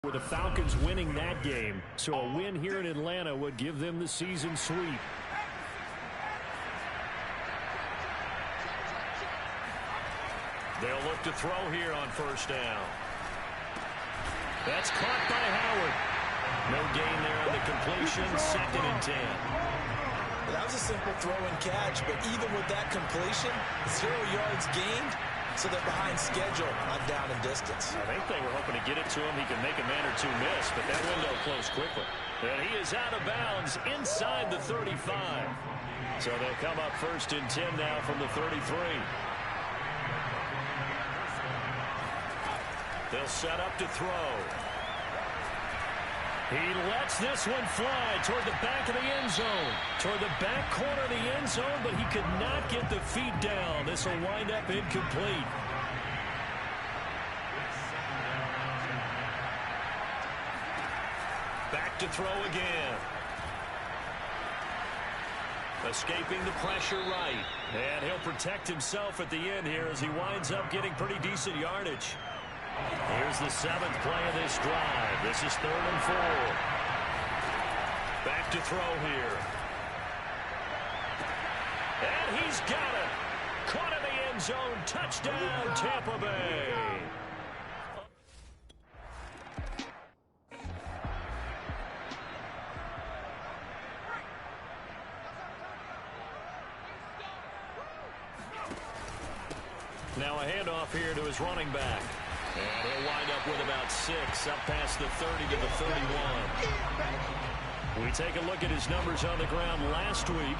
With the Falcons winning that game, so a win here in Atlanta would give them the season sweep. They'll look to throw here on first down. That's caught by Howard. No gain there on the completion, 2nd and 10. That was a simple throw and catch, but even with that completion, 0 yards gained. So they're behind schedule on down and distance. I think they were hoping to get it to him. He could make a man or two miss, but that window closed quickly. And he is out of bounds inside the 35. So they'll come up 1st and 10 now from the 33. They'll set up to throw. He lets this one fly toward the back of the end zone. Toward the back corner of the end zone, but he could not get the feet down. This will wind up incomplete. Back to throw again. Escaping the pressure right. And he'll protect himself at the end here as he winds up getting pretty decent yardage. Here's the 7th play of this drive. This is 3rd and 4. Back to throw here. And he's got it. Caught in the end zone. Touchdown, Tampa Bay. Now a handoff here to his running back. And he'll wind up with about 6, up past the 30 to the 31. We take a look at his numbers on the ground last week.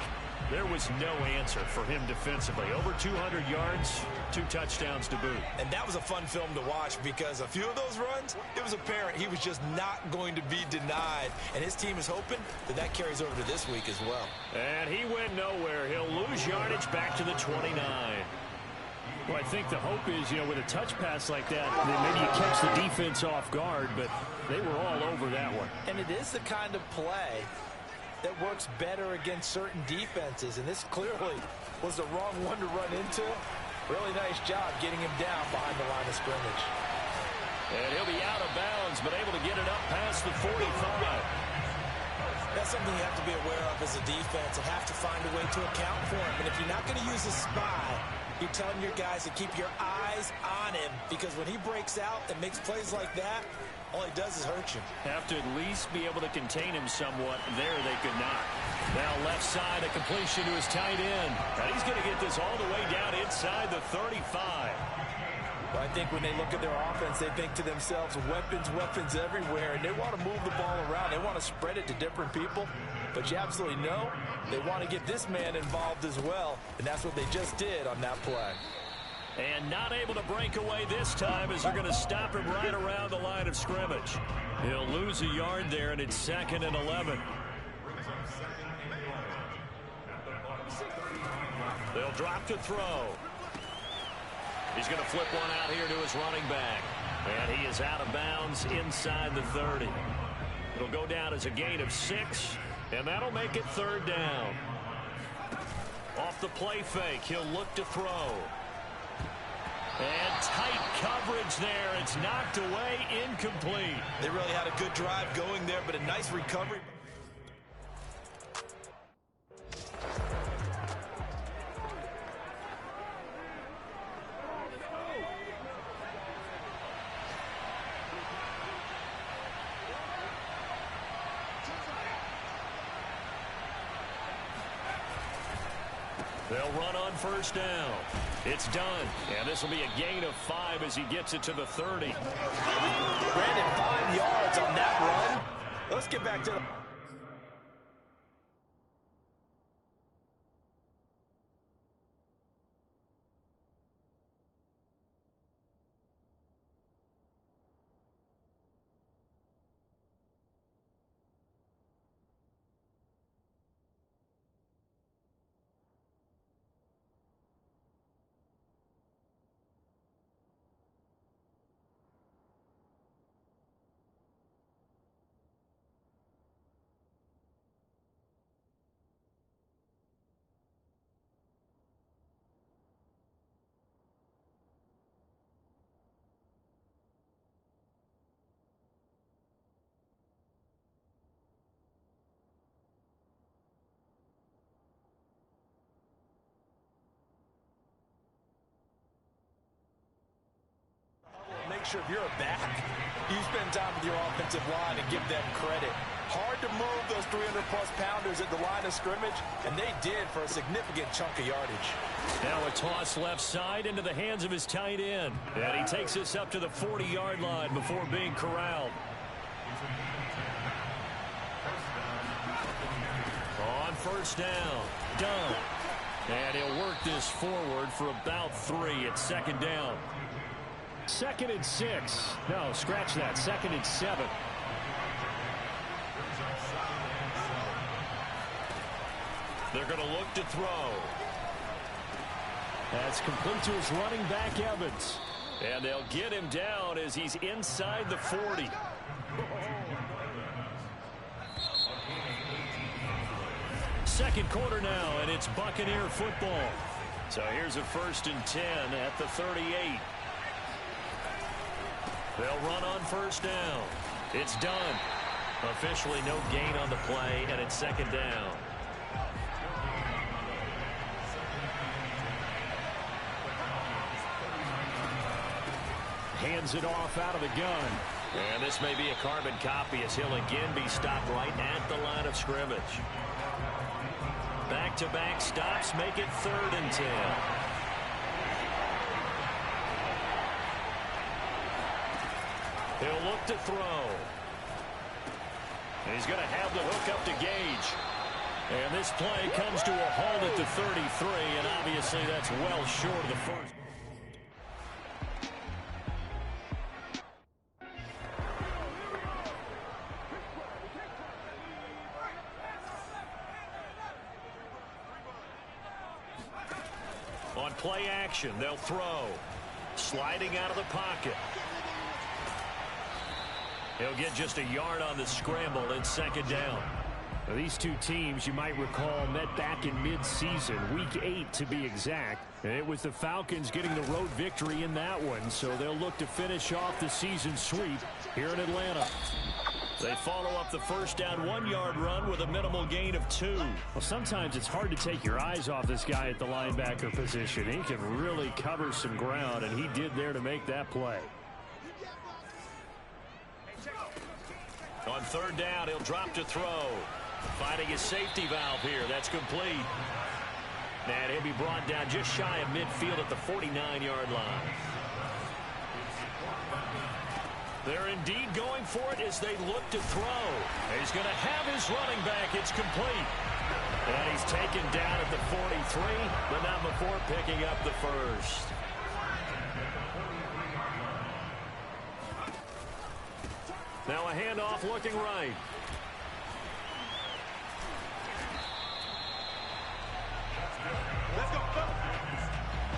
There was no answer for him defensively. Over 200 yards, 2 touchdowns to boot. And that was a fun film to watch because a few of those runs, it was apparent he was just not going to be denied. And his team is hoping that that carries over to this week as well. And he went nowhere. He'll lose yardage back to the 29. Well, I think the hope is, with a touch pass like that maybe you catch the defense off guard, but they were all over that one. And it is the kind of play that works better against certain defenses, and this clearly was the wrong one to run into. Really nice job getting him down behind the line of scrimmage. And he'll be out of bounds, but able to get it up past the 45. That's something you have to be aware of as a defense and have to find a way to account for him. And if you're not going to use a spy, you're telling your guys to keep your eyes on him, because when he breaks out and makes plays like that, all he does is hurt you. Have to at least be able to contain him somewhat. There they could not. Now left side, a completion to his tight end. And he's going to get this all the way down inside the 35. Well, I think when they look at their offense, they think to themselves, weapons, weapons everywhere, and they want to move the ball around. They want to spread it to different people. But you absolutely know they want to get this man involved as well, and that's what they just did on that play. And not able to break away this time as they're going to stop him right around the line of scrimmage. He'll lose a yard there, and it's 2nd and 11. They'll drop to throw. He's going to flip one out here to his running back. And he is out of bounds inside the 30. It'll go down as a gain of 6, and that'll make it 3rd down. Off the play fake, he'll look to throw. And tight coverage there. It's knocked away, incomplete. They really had a good drive going there, but a nice recovery. They'll run on first down. It's done. And this will be a gain of 5 as he gets it to the 30. Brandon, 5 yards on that run. Let's get back to the... pressure if you're a back. You spend time with your offensive line and give them credit. Hard to move those 300-plus pounders at the line of scrimmage, and they did for a significant chunk of yardage. Now a toss left side into the hands of his tight end. And he takes us up to the 40-yard line before being corralled. On first down, done. And he'll work this forward for about 3 at second down. 2nd and 6. No, scratch that. 2nd and 7. They're going to look to throw. That's complete to his running back, Evans. And they'll get him down as he's inside the 40. Second quarter now, and it's Buccaneer football. So here's a 1st and 10 at the 38. They'll run on first down. It's done. Officially no gain on the play, and it's 2nd down. Hands it off out of the gun. And this may be a carbon copy as he'll again be stopped right at the line of scrimmage. Back-to-back stops make it 3rd and 10. He'll look to throw. And he's going to have the hook up to Gage. And this play comes to a halt at the 33, and obviously that's well short of the first. On play action, they'll throw. Sliding out of the pocket. He'll get just a yard on the scramble in 2nd down. Now, these two teams, you might recall, met back in mid-season, week 8 to be exact. And it was the Falcons getting the road victory in that one, so they'll look to finish off the season sweep here in Atlanta. They follow up the first down 1-yard run with a minimal gain of 2. Well, sometimes it's hard to take your eyes off this guy at the linebacker position. He can really cover some ground, and he did there to make that play. On 3rd down, he'll drop to throw. Finding his safety valve here. That's complete. And he'll be brought down just shy of midfield at the 49-yard line. They're indeed going for it as they look to throw. He's going to have his running back. It's complete. And he's taken down at the 43, but not before picking up the first. Now a handoff looking right.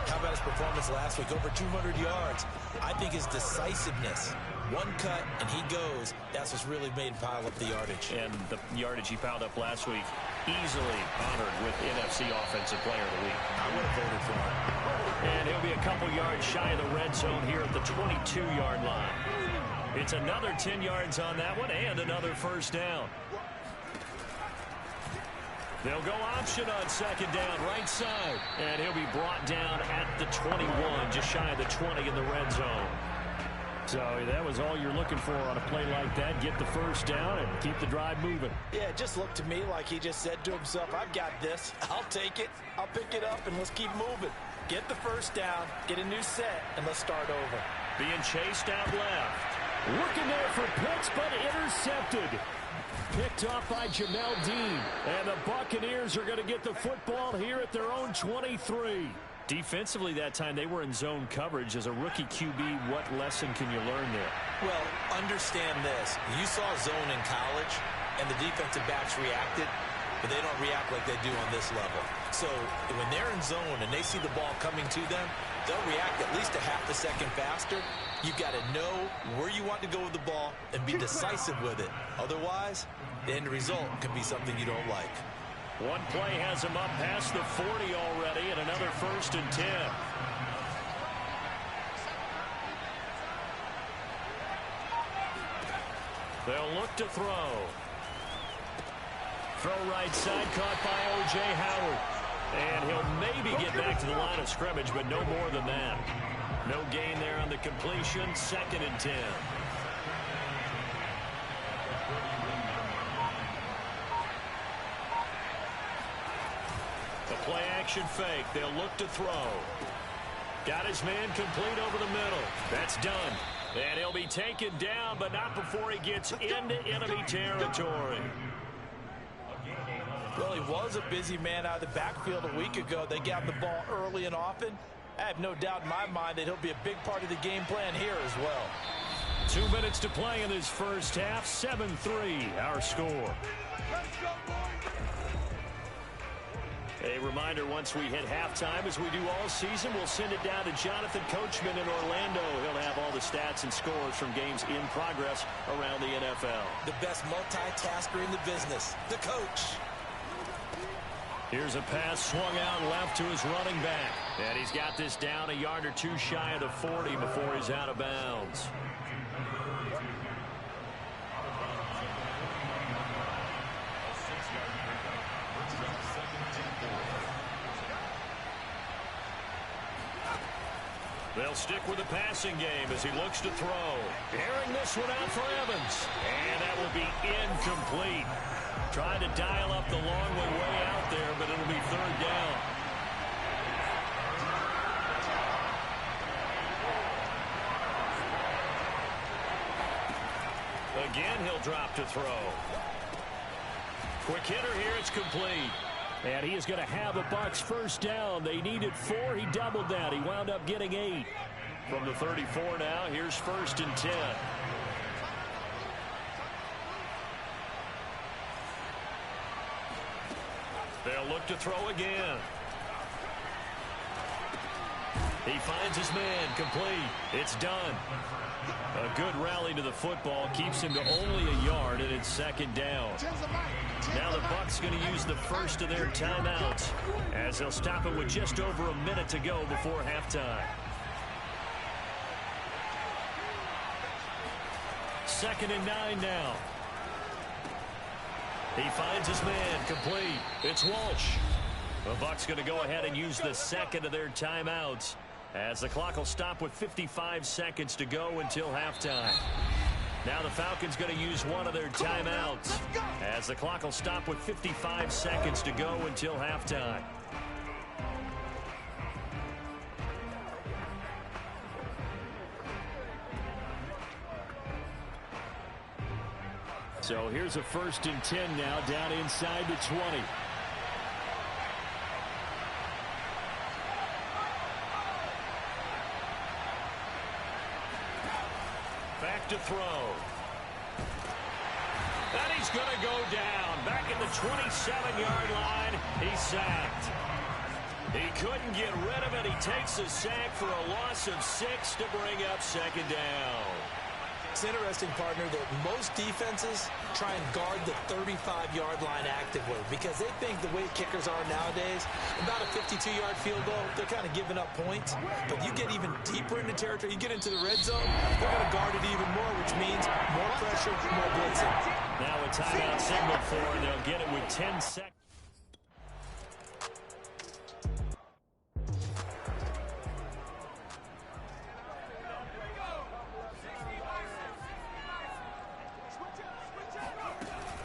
How about his performance last week? Over 200 yards. I think his decisiveness. One cut, and he goes. That's what's really made him pile up the yardage. And the yardage he piled up last week, easily honored with NFC Offensive Player of the Week. I would have voted for him. And he'll be a couple yards shy of the red zone here at the 22-yard line. It's another 10 yards on that one and another first down. They'll go option on 2nd down, right side. And he'll be brought down at the 21, just shy of the 20 in the red zone. So that was all you're looking for on a play like that. Get the first down and keep the drive moving. Yeah, it just looked to me like he just said to himself, I've got this. I'll take it. I'll pick it up, and let's keep moving. Get the first down, get a new set, and let's start over. Being chased out left. Looking there for Pitts, but intercepted. Picked off by Jamel Dean. And the Buccaneers are going to get the football here at their own 23. Defensively that time, they were in zone coverage. As a rookie QB, what lesson can you learn there? Well, understand this. You saw zone in college, and the defensive backs reacted, but they don't react like they do on this level. So when they're in zone and they see the ball coming to them, they'll react at least a half a second faster. You've got to know where you want to go with the ball and be decisive with it. Otherwise, the end result can be something you don't like. One play has him up past the 40 already, and another 1st and 10. They'll look to throw. Throw right side, caught by O.J. Howard. And he'll maybe get back to the line of scrimmage, but no more than that. No gain there on the completion. 2nd and 10. The play action fake. They'll look to throw. Got his man complete over the middle. That's done. And he'll be taken down, but not before he gets into enemy territory. Well, he was a busy man out of the backfield a week ago. They got the ball early and often. I have no doubt in my mind that he'll be a big part of the game plan here as well. 2 minutes to play in this first half. 7-3, our score. A reminder, once we hit halftime, as we do all season, we'll send it down to Jonathan Coachman in Orlando. He'll have all the stats and scores from games in progress around the NFL. The best multitasker in the business, the coach. Here's a pass swung out left to his running back. And he's got this down a yard or two shy of the 40 before he's out of bounds. They'll stick with the passing game as he looks to throw. Airing this one out for Evans. And that will be incomplete. Trying to dial up the long way out there, but it'll be 3rd down. Again, he'll drop to throw. Quick hitter here, it's complete. And he is going to have a Bucs first down. They needed 4. He doubled that. He wound up getting 8. From the 34 now, here's 1st and 10. They'll look to throw again. He finds his man, complete. It's done. A good rally to the football keeps him to only a yard, and it's 2nd down. Now the Bucs going to use the first of their timeouts as they'll stop it with just over a minute to go before halftime. 2nd and 9 now. He finds his man, complete. It's Walsh. The Bucs going to go ahead and use the 2nd of their timeouts as the clock will stop with 55 seconds to go until halftime. Now the Falcons going to use one of their timeouts as the clock will stop with 55 seconds to go until halftime. So here's a 1st and 10 now down inside the 20. Back to throw. And he's going to go down. Back at the 27-yard line. He's sacked. He couldn't get rid of it. He takes a sack for a loss of 6 to bring up 2nd down. It's interesting, partner, that most defenses try and guard the 35-yard line actively because they think the way kickers are nowadays, about a 52-yard field goal, they're kind of giving up points. But you get even deeper into territory, you get into the red zone, they're going to guard it even more, which means more pressure, more blitzing. Now a timeout signal for, and they'll get it with 10 seconds.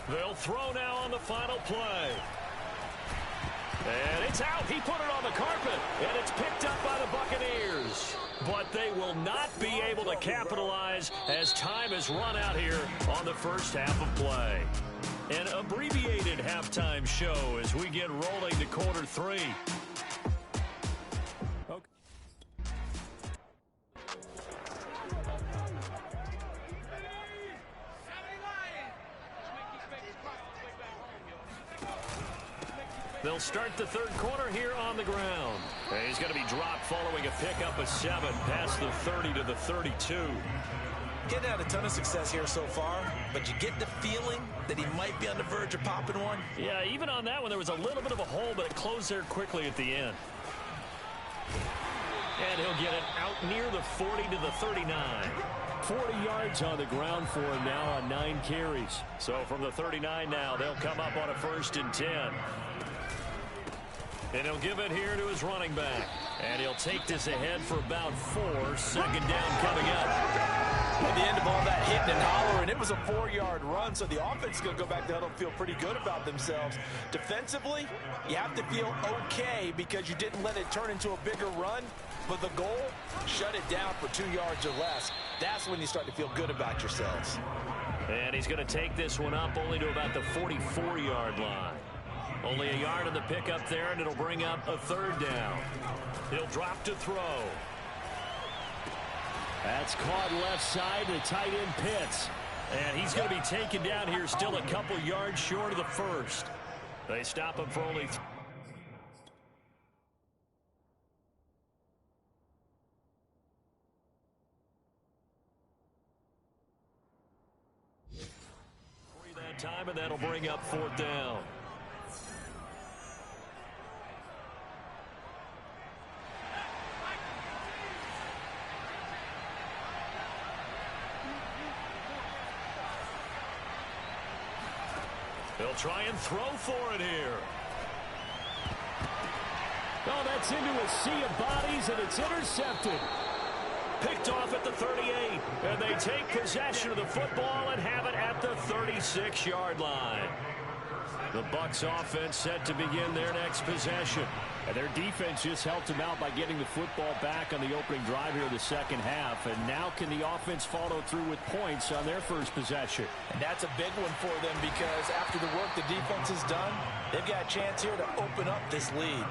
They'll throw now on the final play. And it's out. He put it on the carpet. And it's picked up by the Buccaneers. But they will not be able to capitalize as time has run out here on the first half of play. An abbreviated halftime show as we get rolling to quarter 3. They'll start the 3rd quarter here on the ground. And he's going to be dropped following a pickup of 7 past the 30 to the 32. Getting had a ton of success here so far, but you get the feeling that he might be on the verge of popping one. Yeah, even on that one, there was a little bit of a hole, but it closed there quickly at the end. And he'll get it out near the 40 to the 39. 40 yards on the ground for him now on 9 carries. So from the 39 now, they'll come up on a 1st and 10. And he'll give it here to his running back. And he'll take this ahead for about 4. Second down coming up. At the end of all that hitting and hollering, it was a 4-yard run, so the offense is going to go back to huddle and feel pretty good about themselves. Defensively, you have to feel okay because you didn't let it turn into a bigger run. But the goal, shut it down for 2 yards or less. That's when you start to feel good about yourselves. And he's going to take this one up only to about the 44-yard line. Only a yard on the pickup there, and it'll bring up a 3rd down. He'll drop to throw. That's caught left side to tight end Pitts. And he's going to be taken down here still a couple yards short of the first. They stop him for only 3. That time, and that'll bring up 4th down. They'll try and throw for it here. Oh, that's into a sea of bodies, and it's intercepted. Picked off at the 38, and they take possession of the football and have it at the 36-yard line. The Bucs offense set to begin their next possession. And their defense just helped them out by getting the football back on the opening drive here in the second half. And now can the offense follow through with points on their first possession? And that's a big one for them because after the work the defense has done, they've got a chance here to open up this lead.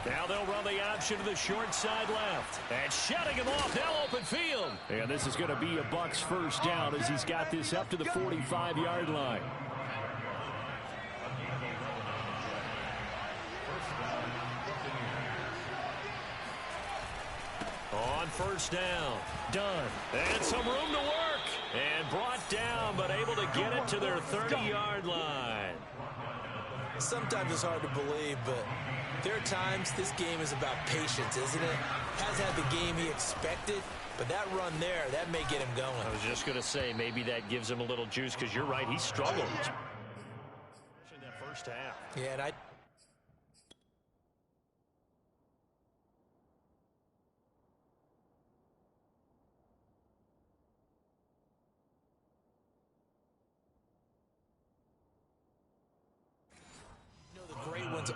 Now they'll run the option to the short side left. And shutting him off, now open field. And this is going to be a Bucs first down as he's got this up to the 45-yard line. On first down, done. And some room to work. And brought down, but able to get it to their 30-yard line. Sometimes it's hard to believe, but there are times this game is about patience, isn't it? Has had the game he expected, but that run there, that may get him going. I was just going to say, maybe that gives him a little juice, because you're right, he struggled in that first half. Yeah, and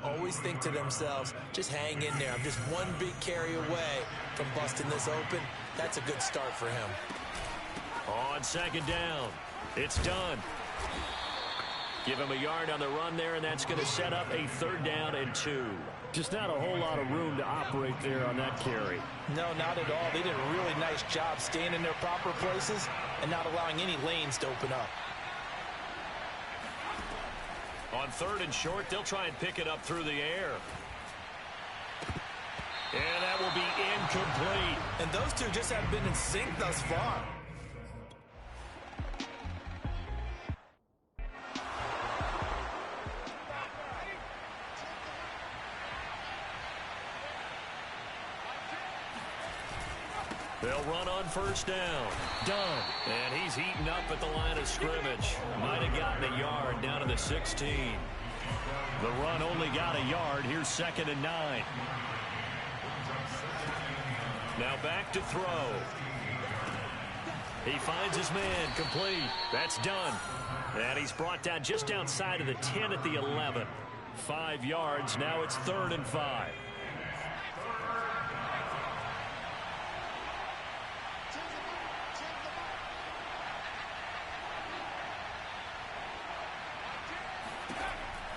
always think to themselves, just hang in there. I'm just one big carry away from busting this open. That's a good start for him. On second down, it's done. Give him a yard on the run there, and that's going to set up a 3rd down and 2. Just not a whole lot of room to operate there on that carry. No, not at all. They did a really nice job staying in their proper places and not allowing any lanes to open up. On 3rd and short, they'll try and pick it up through the air. And that will be incomplete. And those two just haven't been in sync thus far. They'll run on first down. Done. And he's heating up at the line of scrimmage. Might have gotten a yard down to the 16. The run only got a yard. Here's 2nd and 9. Now back to throw. He finds his man complete. That's done. And he's brought down just outside of the 10 at the 11. 5 yards. Now it's 3rd and 5.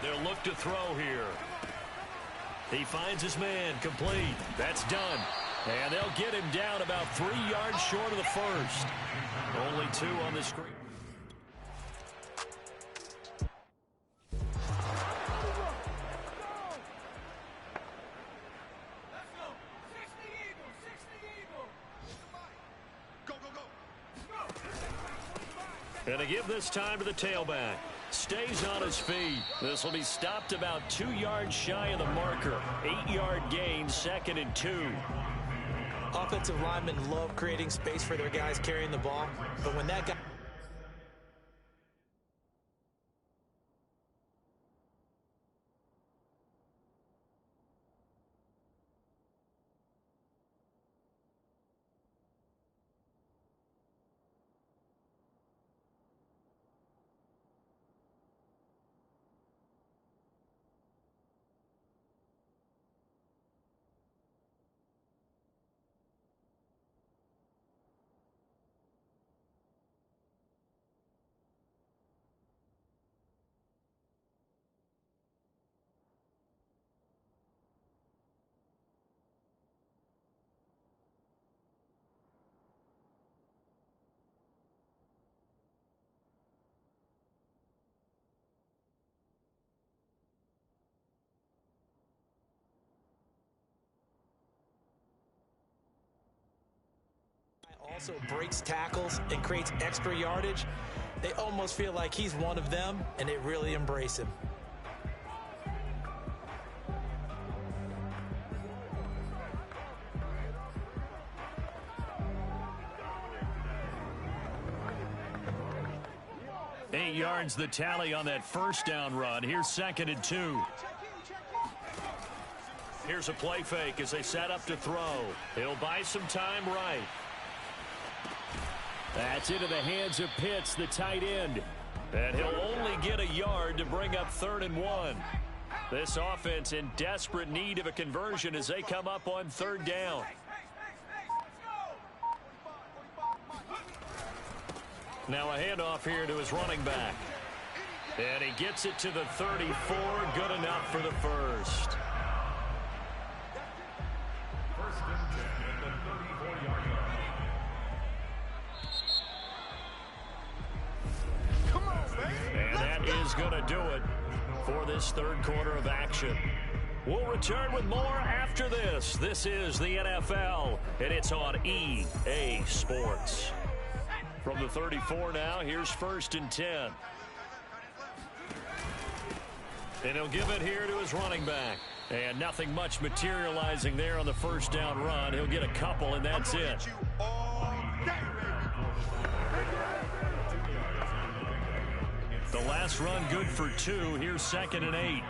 They'll look to throw here. He finds his man complete. That's done. And they'll get him down about 3 yards short of the first. Only 2 on the screen. And they give this time to the tailback. Stays on his feet. This will be stopped about 2 yards shy of the marker. 8-yard gain, 2nd and 2. Offensive linemen love creating space for their guys carrying the ball, but when that guy... also breaks tackles and creates extra yardage, they almost feel like he's one of them, and they really embrace him. Eight yards the tally on that first down run. Here's 2nd and 2. Here's a play fake as they set up to throw. He'll buy some time right. That's into the hands of Pitts, the tight end. And he'll only get a yard to bring up 3rd and 1. This offense in desperate need of a conversion as they come up on 3rd down. Now a handoff here to his running back. And he gets it to the 34. Good enough for the first. And that is going to do it for this 3rd quarter of action. We'll return with more after this. This is the NFL, and it's on EA Sports. From the 34 now, here's 1st and 10. And he'll give it here to his running back. And nothing much materializing there on the first down run. He'll get a couple, and that's it. The last run good for 2. Here's 2nd and 8.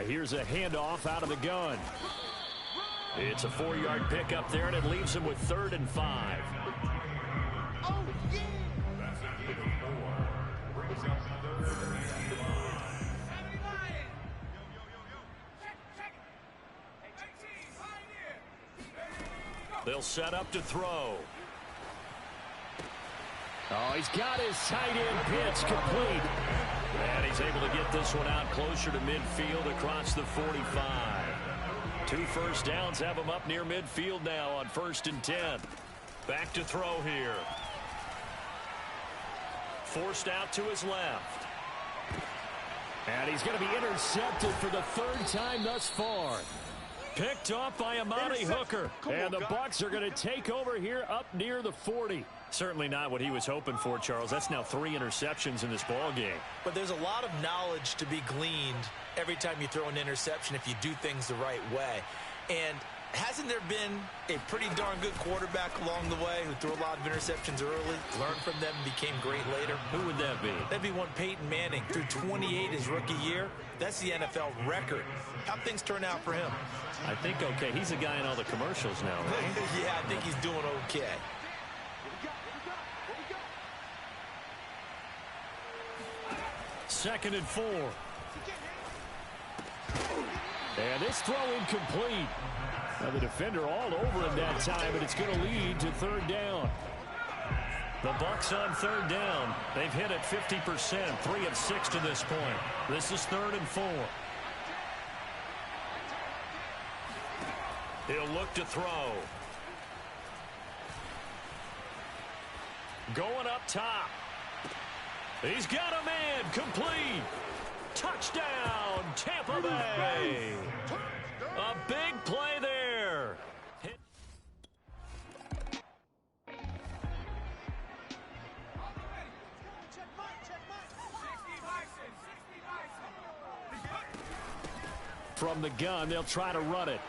Here's a handoff out of the gun. It's a 4-yard pickup there, and it leaves him with 3rd and 5. They'll set up to throw. Oh, he's got his tight end pitch complete. And he's able to get this one out closer to midfield across the 45. 2 first downs have him up near midfield now on 1st and 10. Back to throw here. Forced out to his left. And he's going to be intercepted for the 3rd time thus far. Picked off by Amani Hooker. And the Bucs are going to take over here up near the 40. Certainly not what he was hoping for, Charles. That's now 3 interceptions in this ball game. But there's a lot of knowledge to be gleaned every time you throw an interception if you do things the right way. And hasn't there been a pretty darn good quarterback along the way who threw a lot of interceptions early, learned from them, and became great later? Who would that be? That'd be one Peyton Manning. Threw 28 his rookie year. That's the NFL record. How'd things turn out for him? I think okay. He's a guy in all the commercials now, right? Yeah, I think he's doing okay. Second and 4. And this throw incomplete. Now the defender all over him that time, but it's going to lead to 3rd down. The Bucs on 3rd down. They've hit it 50%, 3 of 6 to this point. This is 3rd and 4. He'll look to throw. Going up top. He's got a man. Complete. Touchdown, Tampa Bay. A big play there. From the gun, they'll try to run it.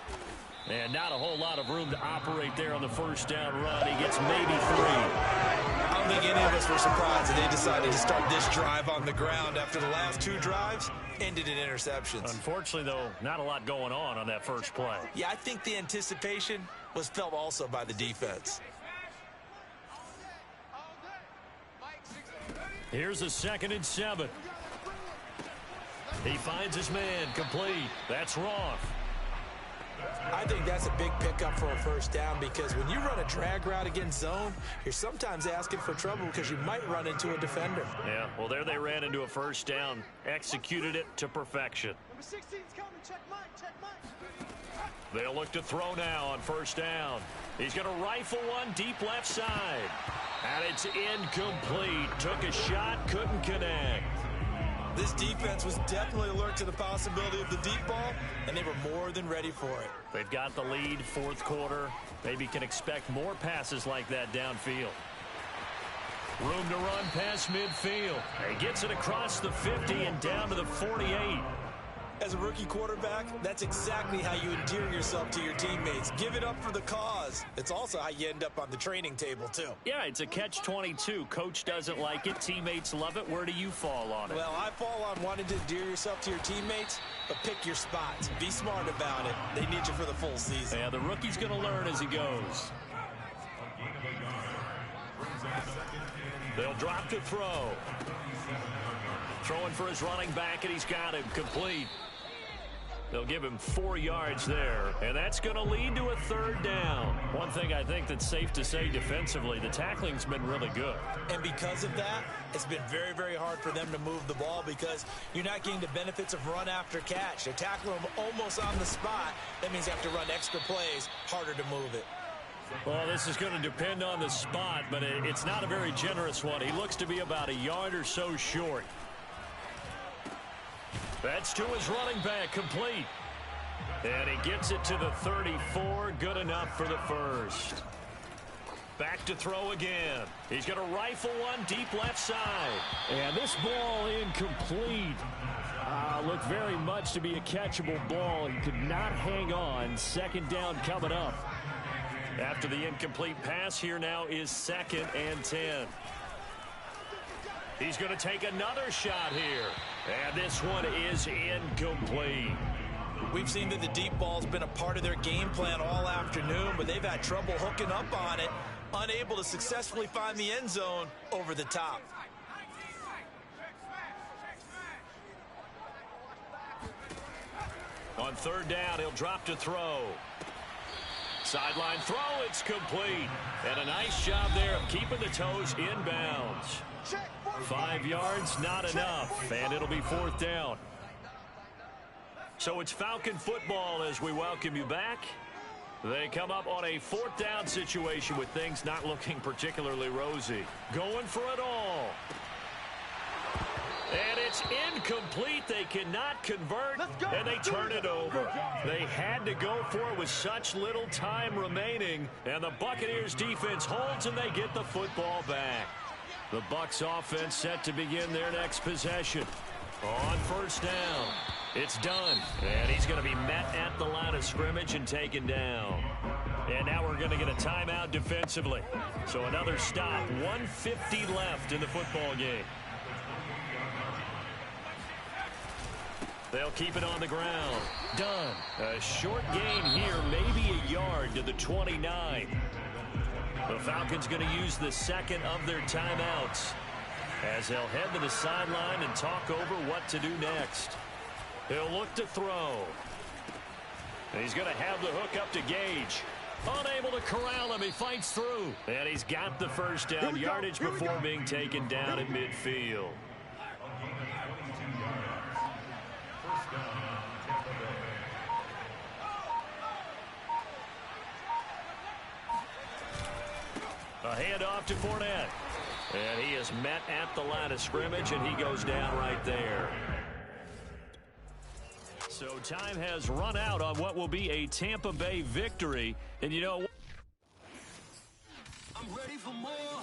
And not a whole lot of room to operate there on the 1st down run. He gets maybe 3. I don't think any of us were surprised that they decided to start this drive on the ground after the last 2 drives ended in interceptions. Unfortunately, though, not a lot going on that first play. Yeah, I think the anticipation was felt also by the defense. Here's a 2nd and 7. He finds his man. Complete. That's Roth. I think that's a big pickup for a 1st down because when you run a drag route against zone, you're sometimes asking for trouble because you might run into a defender. Yeah, well, there they ran into a 1st down, executed it to perfection. Number 16's coming. Check Mike. They'll look to throw now on 1st down. He's going to rifle one deep left side. And it's incomplete. Took a shot, couldn't connect. This defense was definitely alert to the possibility of the deep ball, and they were more than ready for it. They've got the lead, 4th quarter. Maybe can expect more passes like that downfield. Room to run past midfield. He gets it across the 50 and down to the 48. As a rookie quarterback, that's exactly how you endear yourself to your teammates. Give it up for the cause. It's also how you end up on the training table, too. Yeah, it's a catch-22. Coach doesn't like it. Teammates love it. Where do you fall on it? Well, I fall on wanting to endear yourself to your teammates, but pick your spots. Be smart about it. They need you for the full season. Yeah, the rookie's going to learn as he goes. They'll drop to throw. Throwing for his running back, and he's got him complete. They'll give him 4 yards there, and that's going to lead to a 3rd down. One thing I think that's safe to say defensively, the tackling's been really good. And because of that, it's been very, very hard for them to move the ball because you're not getting the benefits of run after catch. They're tackling them almost on the spot. That means you have to run extra plays, harder to move it. Well, this is going to depend on the spot, but it's not a very generous one. He looks to be about a yard or so short. That's to his running back, complete. And he gets it to the 34, good enough for the 1st. Back to throw again. He's going to rifle one deep left side. And this ball incomplete. Looked very much to be a catchable ball. He could not hang on. 2nd down coming up. After the incomplete pass, here now is 2nd and 10. He's going to take another shot here. And this one is incomplete. We've seen that the deep ball's been a part of their game plan all afternoon, but they've had trouble hooking up on it, unable to successfully find the end zone over the top. On third down, he'll drop to throw. Sideline throw, it's complete. And a nice job there of keeping the toes inbounds. 5 yards, not enough, and it'll be fourth down. So it's Falcon football as we welcome you back. They come up on a fourth down situation with things not looking particularly rosy. Going for it all. And it's incomplete. They cannot convert, and they turn it over. They had to go for it with such little time remaining, and the Buccaneers defense holds, and they get the football back. The Bucs offense set to begin their next possession. On first down, it's done, and he's going to be met at the line of scrimmage and taken down. And now we're going to get a timeout defensively. So another stop, 1:50 left in the football game. They'll keep it on the ground. Done. A short gain here, maybe a yard to the 29. The Falcons going to use the second of their timeouts as they'll head to the sideline and talk over what to do next. He'll look to throw. And he's going to have the hook up to Gage. Unable to corral him. He fights through. And he's got the first down yardage before being taken down at midfield. A handoff to Fournette. And he is met at the line of scrimmage, and he goes down right there. So time has run out on what will be a Tampa Bay victory. And you know, I'm ready for more.